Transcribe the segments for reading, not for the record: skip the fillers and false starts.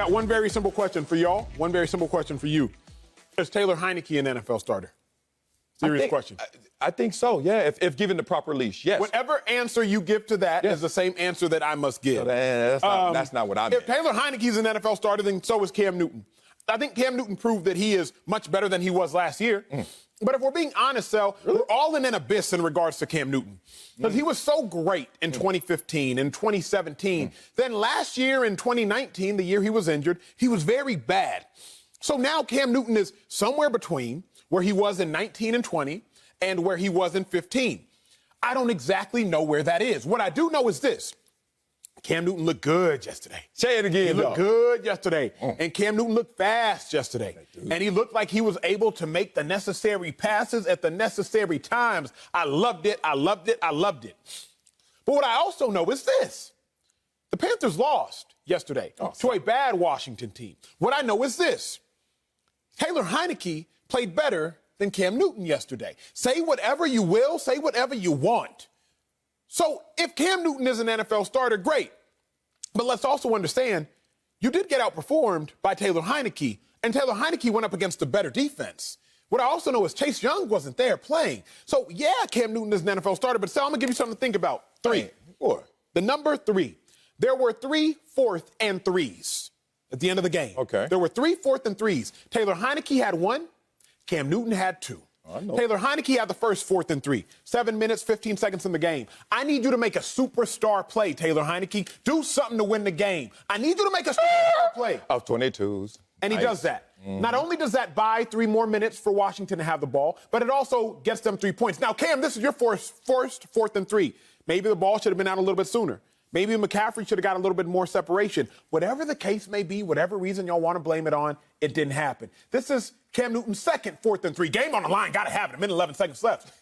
got one very simple question for y'all. One very simple question for you. Is Taylor Heineke an NFL starter? Serious question. I think so, yeah, if given the proper leash, yes. Whatever answer you give to that is the same answer that I must give. No, that's not what I meant. If Taylor Heineke's an NFL starter, then so is Cam Newton. I think Cam Newton proved that he is much better than he was last year. But if we're being honest, Sal, we're all in an abyss in regards to Cam Newton. Because he was so great in 2015 and 2017. Then last year in 2019, the year he was injured, he was very bad. So now Cam Newton is somewhere between where he was in 19 and 20 and where he was in 15. I don't exactly know where that is. What I do know is this. Cam Newton looked good yesterday. Say it again, He looked good yesterday. And Cam Newton looked fast yesterday. And he looked like he was able to make the necessary passes at the necessary times. I loved it. I loved it. I loved it. But what I also know is this. The Panthers lost yesterday to a bad Washington team. What I know is this. Taylor Heineke played better than Cam Newton yesterday. Say whatever you will. Say whatever you want. So if Cam Newton is an NFL starter, great. But let's also understand, you did get outperformed by Taylor Heineke, and Taylor Heineke went up against a better defense. What I also know is Chase Young wasn't there playing. So, yeah, Cam Newton is an NFL starter, but Sal, I'm going to give you something to think about. 3. The number 3. There were 3 4th and 3s at the end of the game. Okay. There were 3 4th and 3s. Taylor Heineke had 1. Cam Newton had 2. Taylor Heineke had the first 4th and 3. 7 minutes, 15 seconds in the game. I need you to make a superstar play, Taylor Heineke. Do something to win the game. I need you to make a superstar play. Of 22s. And he does that. Not only does that buy 3 more minutes for Washington to have the ball, but it also gets them 3 points. Now, Cam, this is your first 4th and 3. Maybe the ball should have been out a little bit sooner. Maybe McCaffrey should have got a little bit more separation. Whatever the case may be, whatever reason y'all want to blame it on, it didn't happen. This is Cam Newton's second 4th and 3. Game on the line, got to have it. A minute, 11 seconds left.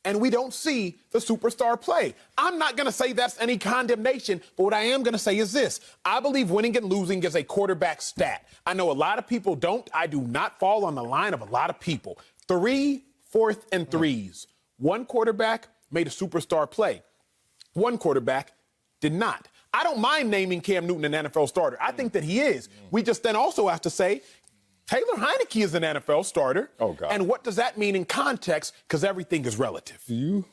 And we don't see the superstar play. I'm not going to say that's any condemnation, but what I am going to say is this. I believe winning and losing is a quarterback stat. I know a lot of people don't. I do not fall on the line of a lot of people. 3 4th and 3s. One quarterback made a superstar play. One quarterback did not. I don't mind naming Cam Newton an NFL starter. I think that he is. We just then also have to say Taylor Heineke is an NFL starter. Oh, God. And what does that mean in context? Because everything is relative. Do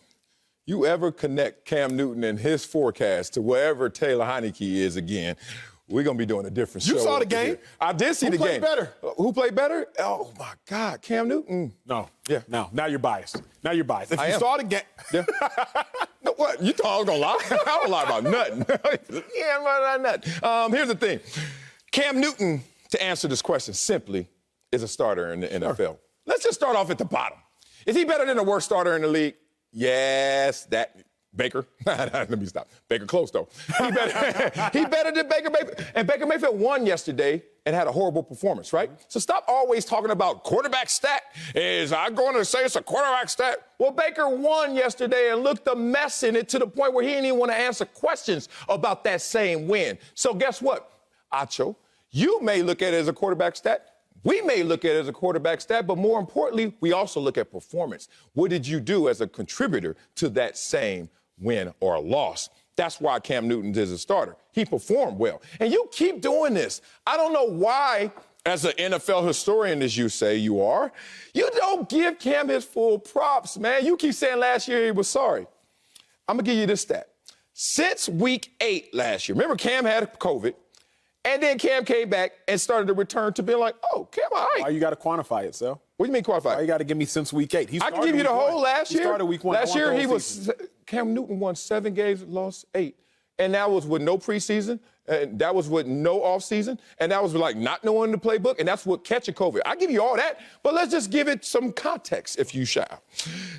you ever connect Cam Newton and his forecast to wherever Taylor Heineke is again? We're going to be doing a different show. You saw the game? Here. I did see the game. Who played better? Who played better? Oh, my God, Cam Newton. No. Yeah. No, now you're biased. Now you're biased. If I you am. saw the game. Yeah. No, what? You thought I was going to lie? I don't lie about nothing. Yeah, about nothing. Here's the thing. Cam Newton, to answer this question simply, is a starter in the NFL. Let's just start off at the bottom. Is he better than the worst starter in the league? Yes, that Baker. Let me stop. Baker close, though. He better than Baker Mayfield. And Baker Mayfield won yesterday and had a horrible performance, right? So stop always talking about quarterback stat. Is I'm going to say it's a quarterback stat? Well, Baker won yesterday and looked a mess in it to the point where he didn't even want to answer questions about that same win. So guess what, Acho? You may look at it as a quarterback stat. We may look at it as a quarterback stat, but more importantly, we also look at performance. What did you do as a contributor to that same win or loss? That's why Cam Newton is a starter. He performed well. And you keep doing this. I don't know why, as an NFL historian, as you say you are, you don't give Cam his full props, man. You keep saying last year he was sorry. I'm going to give you this stat. Since week 8 last year, remember Cam had COVID, and then Cam came back and started to return to being like, oh, Cam, all right. Why you got to quantify it, Sal? What do you mean quantify? Why you got to give me since week 8? I can give you the whole last year. He started week 1. Last year Cam Newton won 7 games, lost 8. And that was with no preseason. And that was with no offseason. And that was like not knowing the playbook. And that's what catching COVID. I give you all that. But let's just give it some context, if you shall.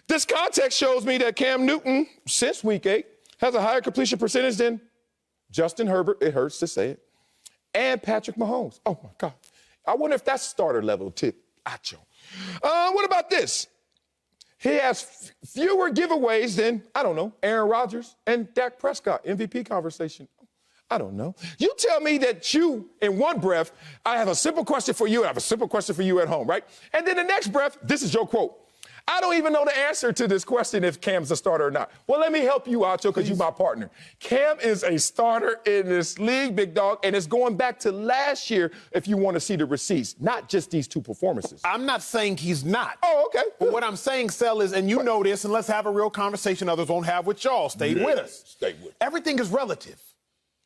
This context shows me that Cam Newton, since week 8, has a higher completion percentage than Justin Herbert. It hurts to say it. And Patrick Mahomes. Oh, my God. I wonder if that's starter level tip. Acho. What about this? He has fewer giveaways than, I don't know, Aaron Rodgers and Dak Prescott. MVP conversation. I don't know. You tell me that you, in one breath, I have a simple question for you, and I have a simple question for you at home, right? And then the next breath, this is your quote. I don't even know the answer to this question if Cam's a starter or not. Well, let me help you, Acho, because you're my partner. Cam is a starter in this league, big dog, and it's going back to last year if you want to see the receipts, not just these two performances. I'm not saying he's not. Oh, okay. But what I'm saying, Sel, is, and you know this, and let's have a real conversation others won't have with y'all. Stay with us. Stay with us. Everything is relative.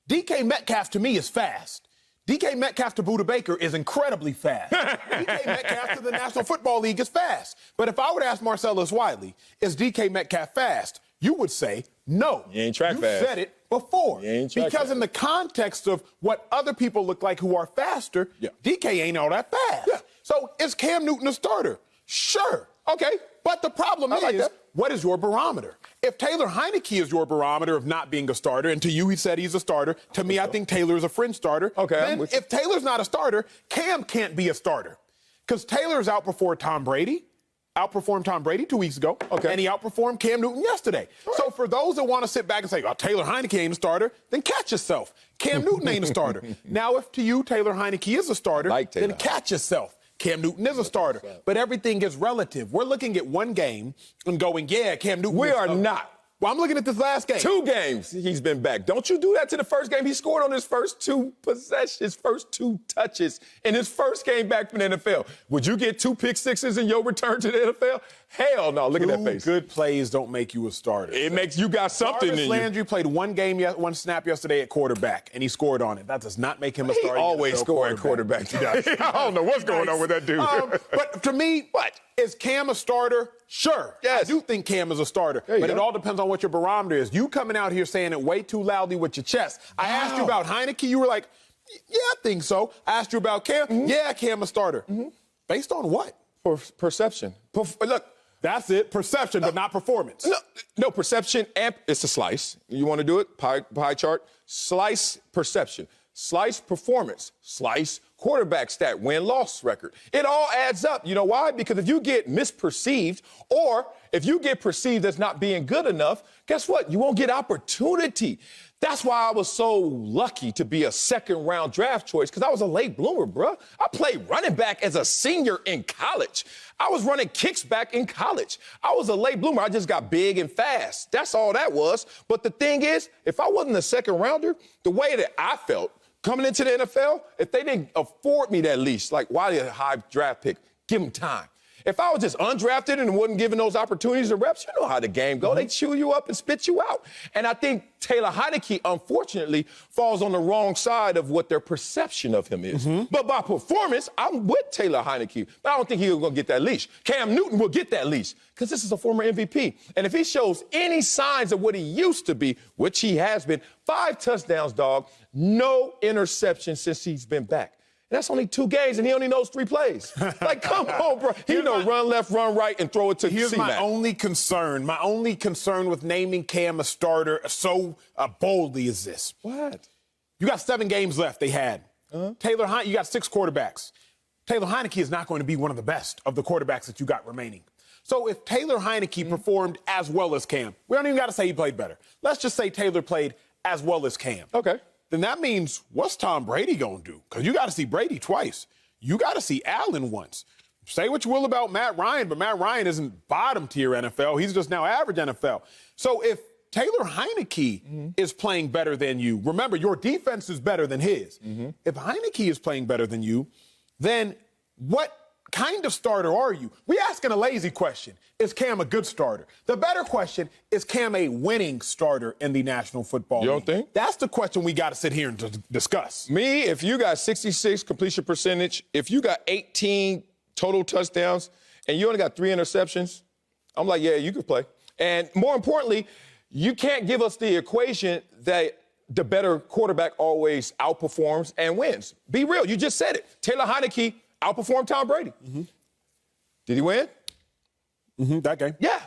DK Metcalf, to me, is fast. DK Metcalf to Budda Baker is incredibly fast. DK Metcalf to the National Football League is fast. But if I would ask Marcellus Wiley, is DK Metcalf fast? You would say no. You ain't track fast. You said it before. You ain't track because fast. in the context of what other people look like who are faster, DK ain't all that fast. Yeah. So is Cam Newton a starter? Sure. Okay. But the problem like is, that. what is your barometer? If Taylor Heineke is your barometer of not being a starter, and to you he said he's a starter, to me I think Taylor is a fringe starter. Okay. Then if Taylor's not a starter, Cam can't be a starter. Because Taylor's outperformed Tom Brady 2 weeks ago, and he outperformed Cam Newton yesterday. Right. So for those that want to sit back and say, oh, Taylor Heineke ain't a starter, then catch yourself. Cam Newton ain't a starter. Now, if to you Taylor Heineke is a starter, then catch yourself. Cam Newton is a starter. But everything is relative. We're looking at one game and going, yeah, Cam Newton. We are not. Well, I'm looking at this last game. 2 games he's been back. Don't you do that to the first game. He scored on his first 2 possessions, first 2 touches in his first game back from the NFL. Would you get 2 pick sixes in your return to the NFL? Hell no. Look at that face. 2 good plays don't make you a starter. It makes you got something in you. Landry played one snap yesterday at quarterback, and he scored on it. That does not make him a starter. He always score at quarterback. I don't know what's going on with that dude. But to me, is Cam a starter? Sure. Yes. I do think Cam is a starter. But it all depends on what your barometer is. You coming out here saying it way too loudly with your chest. I asked you about Heineke. You were like, yeah, I think so. I asked you about Cam. Yeah, Cam a starter. Based on what? Perception. Look. That's it. Perception, but not performance. No, perception. It's a slice. You want to do it? Pie chart. Slice perception. Slice performance. Slice quarterback stat, win-loss record. It all adds up. You know why? Because if you get misperceived or if you get perceived as not being good enough, guess what? You won't get opportunity. That's why I was so lucky to be a second-round draft choice, because I was a late bloomer, bruh. I played running back as a senior in college. I was running kicks back in college. I was a late bloomer. I just got big and fast. That's all that was. But the thing is, if I wasn't a second-rounder, the way that I felt coming into the NFL, if they didn't afford me that leash, like why a high draft pick, give them time. If I was just undrafted and wasn't given those opportunities and reps, you know how the game goes. They chew you up and spit you out. And I think Taylor Heineke, unfortunately, falls on the wrong side of what their perception of him is. But by performance, I'm with Taylor Heineke. But I don't think he's going to get that leash. Cam Newton will get that leash because this is a former MVP. And if he shows any signs of what he used to be, which he has been, 5 touchdowns, dog, no interception since he's been back. That's only 2 games, and he only knows 3 plays. Like, come on, bro. He knows run left, run right, and throw it to Here's C-Mac. my only concern. My only concern with naming Cam a starter so boldly is this. What? You got 7 games left they had. Taylor Heineke, you got 6 quarterbacks. Taylor Heineke is not going to be one of the best of the quarterbacks that you got remaining. So if Taylor Heineke performed as well as Cam, we don't even got to say he played better. Let's just say Taylor played as well as Cam. Okay. Then that means what's Tom Brady going to do? Because you got to see Brady twice. You got to see Allen once. Say what you will about Matt Ryan, but Matt Ryan isn't bottom tier NFL. He's just now average NFL. So if Taylor Heineke is playing better than you, remember, your defense is better than his. If Heineke is playing better than you, then what kind of starter are you? We asking a lazy question. Is Cam a good starter? The better question, is Cam a winning starter in the National Football League? You don't think? That's the question we got to sit here and discuss. Me, if you got 66 completion percentage, if you got 18 total touchdowns, and you only got 3 interceptions, I'm like, yeah, you could play. And more importantly, you can't give us the equation that the better quarterback always outperforms and wins. Be real. You just said it. Taylor Heineke outperformed Tom Brady. Did he win? That game. Yeah.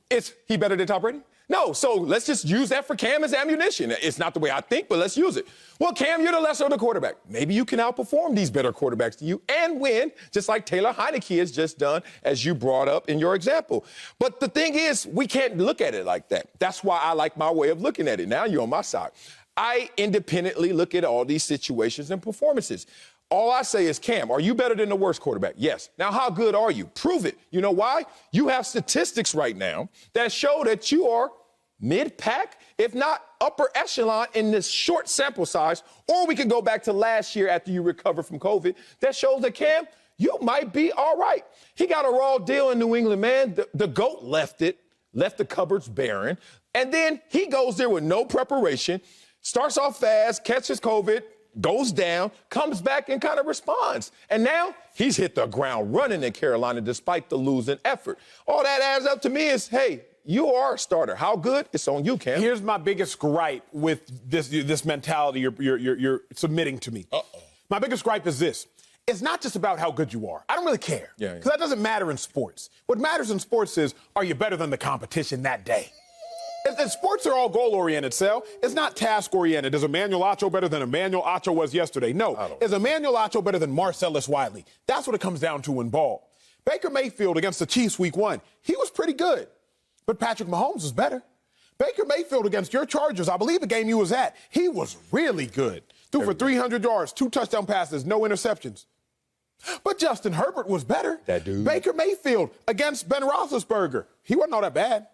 Is he better than Tom Brady? No. So let's just use that for Cam as ammunition. It's not the way I think, but let's use it. Well, Cam, you're the lesser of the quarterback. Maybe you can outperform these better quarterbacks to you and win, just like Taylor Heineke has just done, as you brought up in your example. But the thing is, we can't look at it like that. That's why I like my way of looking at it. Now you're on my side. I independently look at all these situations and performances. All I say is, Cam, are you better than the worst quarterback? Yes. Now, how good are you? Prove it. You know why? You have statistics right now that show that you are mid-pack, if not upper echelon in this short sample size. Or we could go back to last year after you recovered from COVID. That shows that, Cam, you might be all right. He got a raw deal in New England, man. The GOAT left the cupboards barren. And then he goes there with no preparation, starts off fast, catches COVID, goes down, comes back and kind of responds. And now he's hit the ground running in Carolina despite the losing effort. All that adds up to me is, hey, you are a starter. How good? It's on you, Cam. Here's my biggest gripe with this mentality you're submitting to me. My biggest gripe is this. It's not just about how good you are. I don't really care. Because that doesn't matter in sports. What matters in sports is, are you better than the competition that day? And sports are all goal-oriented, Sal. It's not task-oriented. Is Emmanuel Acho better than Emmanuel Acho was yesterday? No. Is Emmanuel Acho better than Marcellus Wiley? That's what it comes down to in ball. Baker Mayfield against the Chiefs week 1, he was pretty good. But Patrick Mahomes was better. Baker Mayfield against your Chargers, I believe the game you was at, he was really good. Threw for 300 yards, 2 touchdown passes, no interceptions. But Justin Herbert was better. That dude. Baker Mayfield against Ben Roethlisberger, he wasn't all that bad.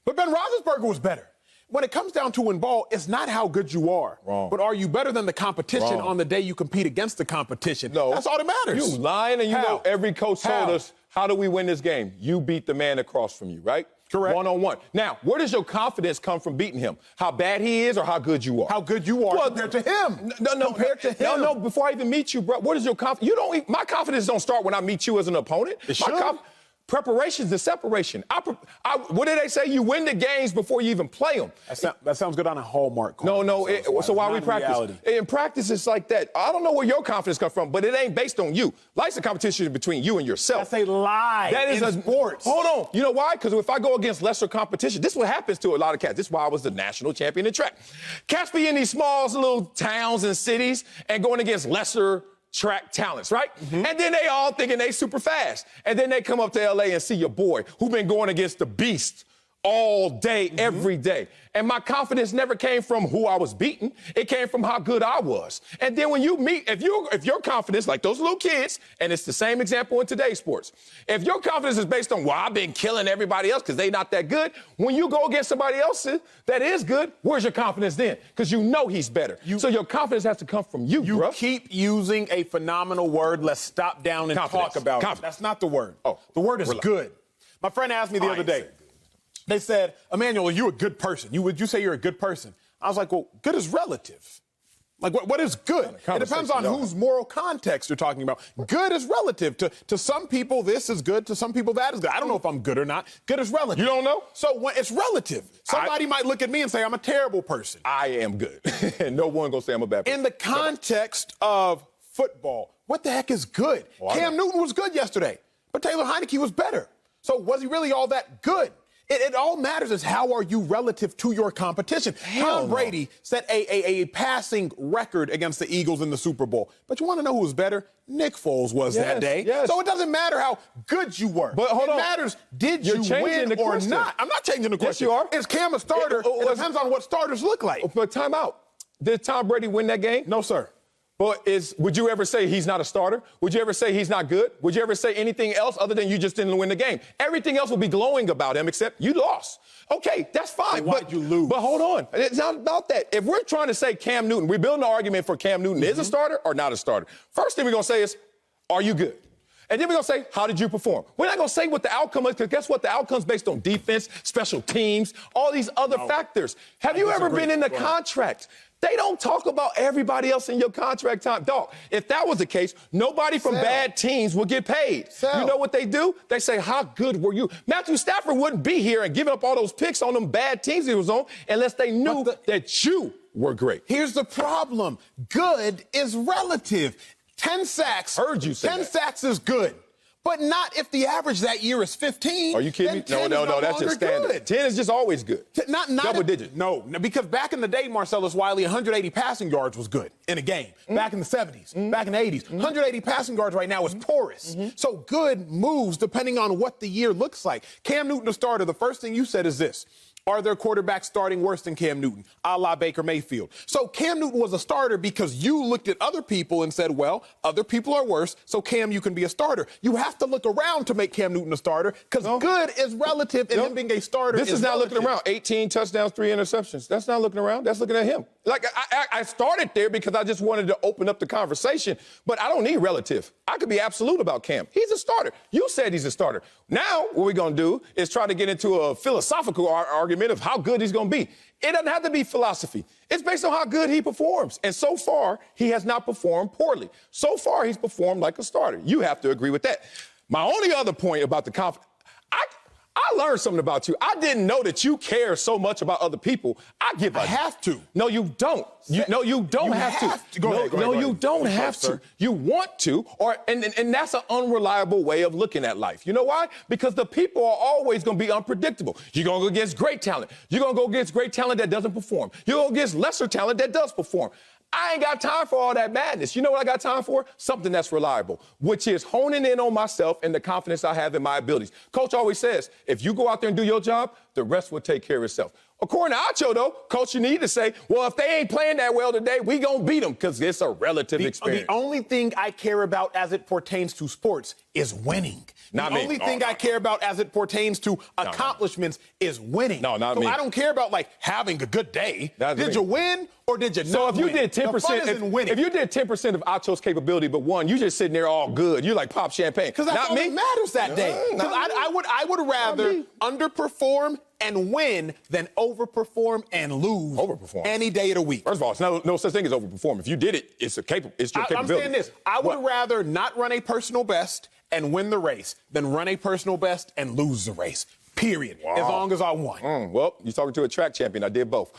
But Ben Roethlisberger was better. When it comes down to in ball, it's not how good you are. Wrong. But are you better than the competition on the day you compete against the competition? No. That's all that matters. You lying, and you know every coach told us, how do we win this game? You beat the man across from you, right? Correct. One-on-one. Now, where does your confidence come from beating him? How bad he is or how good you are? How good you are compared to him. No. Compared to him. No, before I even meet you, bro, what is your confidence? My confidence don't start when I meet you as an opponent. It should. Preparation's the separation. What did they say? You win the games before you even play them. That sounds good on a Hallmark card. So why we practice? Reality. In practice, it's like that. I don't know where your confidence comes from, but it ain't based on you. Life's a competition between you and yourself. That's a lie. That is in sports. Hold on. You know why? Because if I go against lesser competition, this is what happens to a lot of cats. This is why I was the national champion in track. Cats be in these small little towns and cities and going against lesser track talents, right? And then they all thinking they super fast. And then they come up to L.A. and see your boy who been going against the beast all day, every day. And my confidence never came from who I was beating. It came from how good I was. And then when you meet, if your confidence, like those little kids, and it's the same example in today's sports, if your confidence is based on, well, I've been killing everybody else because they not that good, when you go against somebody else that is good, where's your confidence then? Because you know he's better. So your confidence has to come from you, bro. You keep using a phenomenal word. Let's stop down and talk about it. That's not the word. The word is good. My friend asked me the other day, they said, Emmanuel, are you a good person? Would you say you're a good person? I was like, well, good is relative. Like, what is good? It depends on whose moral context you're talking about. Good is relative. To some people, this is good. To some people, that is good. I don't know if I'm good or not. Good is relative. You don't know? So when it's relative. Somebody might look at me and say, I'm a terrible person. I am good. And no one gonna say I'm a bad person. In the context of football, what the heck is good? Cam Newton was good yesterday, but Taylor Heineke was better. So was he really all that good? It all matters is how are you relative to your competition. Tom Brady set a passing record against the Eagles in the Super Bowl. But you want to know who was better? Nick Foles was that day. So it doesn't matter how good you were. But hold on. It matters, did you win or not? I'm not changing the question. Yes, you are. Is Cam a starter? It depends on what starters look like. But time out. Did Tom Brady win that game? No, sir. But would you ever say he's not a starter? Would you ever say he's not good? Would you ever say anything else other than you just didn't win the game? Everything else will be glowing about him except you lost. Okay, that's fine. Why'd you lose? But hold on. It's not about that. If we're trying to say Cam Newton, we're building an argument for Cam Newton is a starter or not a starter. First thing we're going to say is, are you good? And then we're going to say, how did you perform? We're not going to say what the outcome is, because guess what? The outcome's based on defense, special teams, all these other factors. Have you ever been in the contract? They don't talk about everybody else in your contract time. Dog, if that was the case, nobody from bad teams would get paid. You know what they do? They say, how good were you? Matthew Stafford wouldn't be here and giving up all those picks on them bad teams he was on unless they knew that you were great. Here's the problem. Good is relative. 10 sacks. Heard you say 10 that. sacks is good. But not if the average that year is 15. Are you kidding me? No, that's just standard. Good. 10 is just always good. Not double digits. No, because back in the day, Marcellus Wiley, 180 passing yards was good in a game. Back in the 70s, back in the 80s. 180 passing yards right now is porous. So good moves depending on what the year looks like. Cam Newton, the starter, the first thing you said is this. are their quarterbacks starting worse than Cam Newton, a la Baker Mayfield? So Cam Newton was a starter because you looked at other people and said, well, other people are worse, so Cam, you can be a starter. You have to look around to make Cam Newton a starter because good is relative and him being a starter This is not relative. looking around. 18 touchdowns, 3 interceptions. That's not looking around. That's looking at him. Like, I started there because I just wanted to open up the conversation, but I don't need relative. I could be absolute about Cam. He's a starter. You said he's a starter. Now, what we're going to do is try to get into a philosophical argument of how good he's going to be. It doesn't have to be philosophy. It's based on how good he performs. And so far, he has not performed poorly. So far, he's performed like a starter. You have to agree with that. My only other point about the confidence, I learned something about you. I didn't know that you care so much about other people. I have to. No, you don't. No, you don't have to. Go ahead. You don't have to. Sir. You want to, and that's an unreliable way of looking at life. You know why? Because the people are always going to be unpredictable. You're going to go against great talent. You're going to go against great talent that doesn't perform. You're going to go against lesser talent that does perform. I ain't got time for all that madness. You know what I got time for? Something that's reliable, which is honing in on myself and the confidence I have in my abilities. Coach always says, if you go out there and do your job, the rest will take care of itself. According to Acho, though, Coach, you need to say, well, if they ain't playing that well today, we gonna beat them because it's a relative experience. The only thing I care about as it pertains to sports is winning. Not the me. only thing I care about as it pertains to accomplishments is winning. No, not so me. I don't care about, like, having a good day. That's did me. you win or did you So not if you win? did 10%, the fun is in winning. if you did 10% of Acho's capability but won, you just sitting there all good. You like pop champagne. Because that's not all me. that matters that day. Because I would rather underperform and win than overperform and lose any day of the week. First of all, it's no such thing as overperform. If you did it, it's your capability. I'm saying this. I would rather not run a personal best and win the race than run a personal best and lose the race. Period. Wow. As long as I won. Well, you're talking to a track champion. I did both.